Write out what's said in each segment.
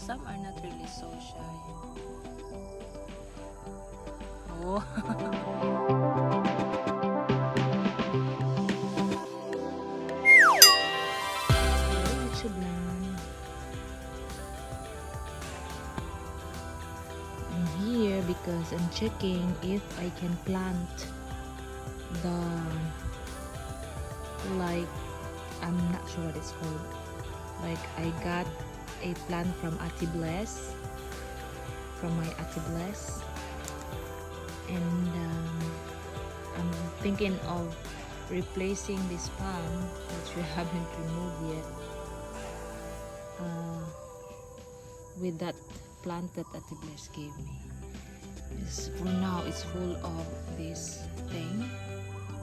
some are not really so shy. Oh. I'm here because I'm checking if I can plant the, like, I'm not sure what it's called. Like, I got a plant from Ate Bless, from my Ate Bless, and I'm thinking of replacing this palm, which we haven't removed yet, with that plant that Ate Bless gave me. For now, it's full of this thing.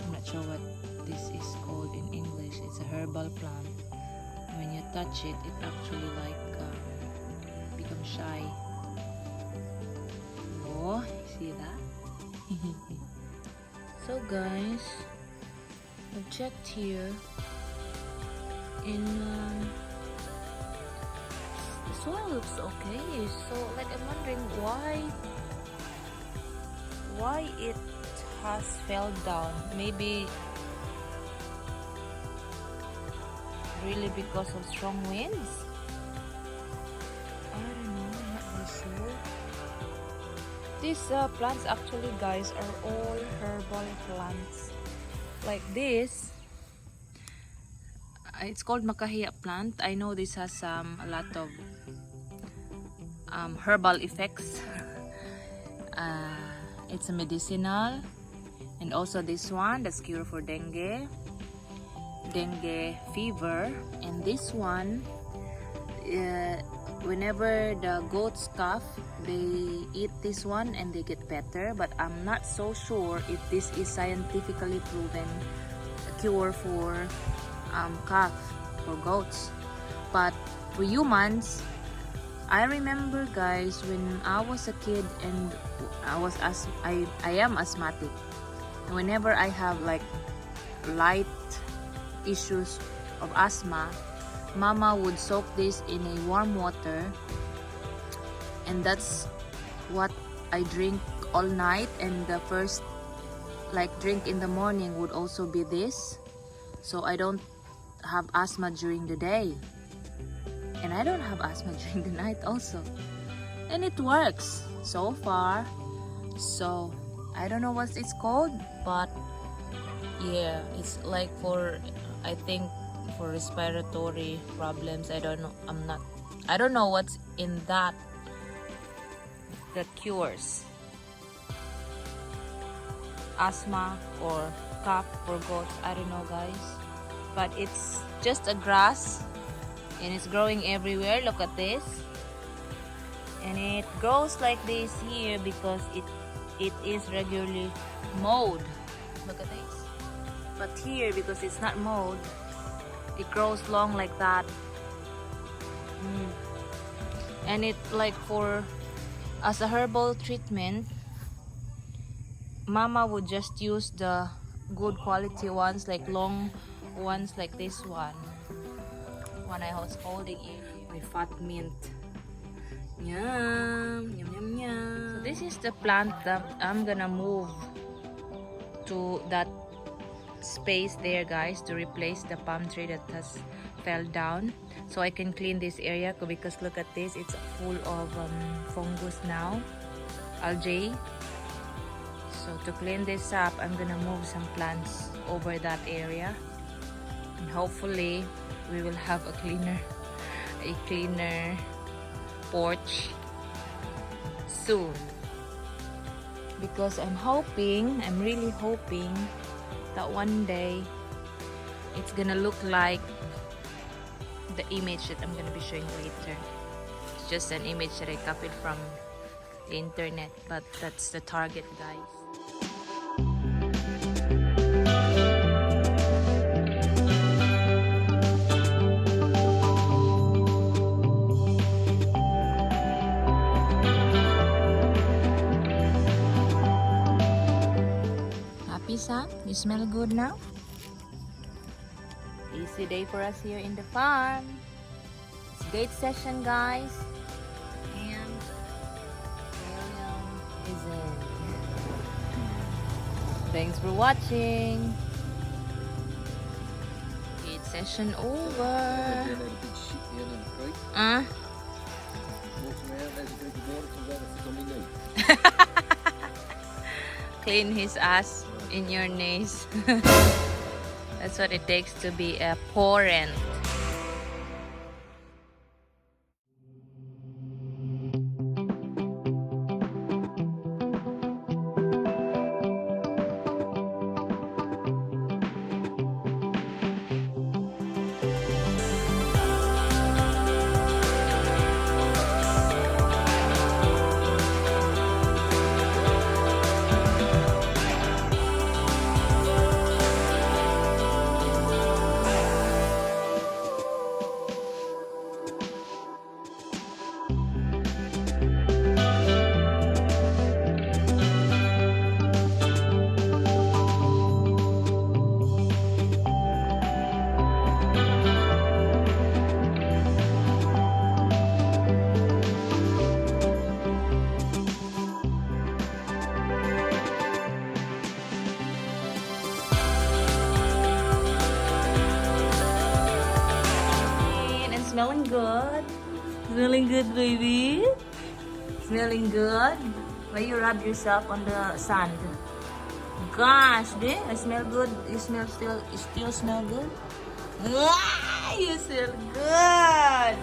I'm not sure what this is called in English. It's a herbal plant. When you touch it, it actually like becomes shy. Oh, see that? So guys, I've checked here, and the soil looks okay. So like I'm wondering why it has fell down. Maybe really because of strong winds. I don't know, I'm not really sure. These plants actually, guys, are all herbal plants. Like this, it's called makahiya plant. I know this has a lot of herbal effects. It's a medicinal, and also this one, that's cure for dengue fever. And this one, whenever the goats cough, they eat this one and they get better. But I'm not so sure if this is scientifically proven a cure for cough for goats. But for humans, I remember, guys, when I was a kid and I am asthmatic, and whenever I have like light issues of asthma, Mama would soak this in a warm water, and that's what I drink all night. And the first like drink in the morning would also be this, so I don't have asthma during the day, and I don't have asthma during the night also, and it works so far. So I don't know what it's called, but yeah, it's like for, I think, for respiratory problems. I don't know, I don't know what's in that cures asthma or cough for goats. I don't know, guys, but it's just a grass and it's growing everywhere. Look at this, and it grows like this here because it is regularly mowed. Look at this. But here, because it's not mowed, it grows long like that. And it like for as a herbal treatment, Mama would just use the good quality ones, like long ones like this one I was holding in with fat mint. Yum, yum, yum, yum. So this is the plant that I'm gonna move to that space there, guys, to replace the palm tree that has fell down, so I can clean this area, because look at this, it's full of fungus now, algae. So to clean this up, I'm gonna move some plants over that area, and hopefully we will have a cleaner porch soon, because I'm really hoping that one day it's gonna look like the image that I'm gonna be showing later. It's just an image that I copied from the internet, but that's the target, guys. Happy, Sam? You smell good now? Easy day for us here in the farm. It's gate session, guys. Thanks for watching. It's session over. Clean his ass in your knees. That's what it takes to be a parent. Smelling good. Smelling good, baby. Smelling good. Why you rub yourself on the sand? Gosh, babe, I smell good. You still smell good? Ah, you smell good.